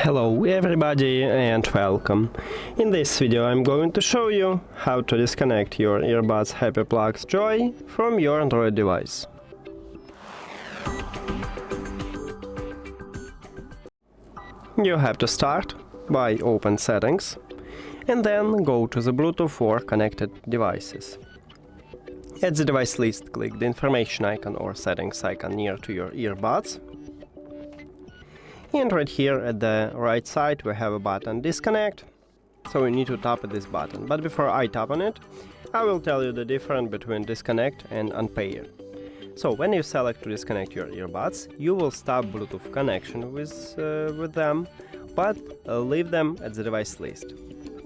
Hello everybody and welcome. In this video I'm going to show you how to disconnect your Earbuds Happy Plugs Joy from your Android device. You have to start by open settings and then go to the Bluetooth or connected devices. At the device list, click the information icon or settings icon near to your earbuds. And right here at the right side we have a button disconnect, so you need to tap this button. But before I tap on it, I will tell you the difference between disconnect and unpair. So when you select to disconnect your earbuds, you will stop Bluetooth connection with them, but leave them at the device list.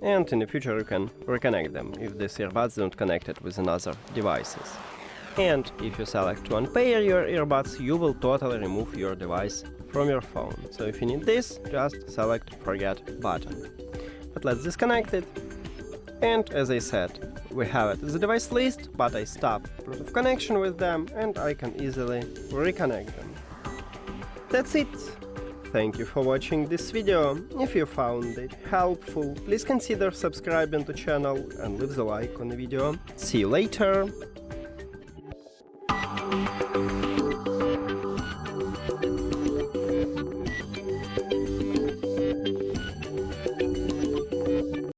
And in the future you can reconnect them if these earbuds don't connected with another devices. And if you select to unpair your earbuds, you will totally remove your device from your phone. So if you need this, just select forget button. But let's disconnect it. And as I said, we have it as a device list, but I stop Bluetooth connection with them and I can easily reconnect them. That's it. Thank you for watching this video. If you found it helpful, please consider subscribing to the channel and leave the like on the video. See you later.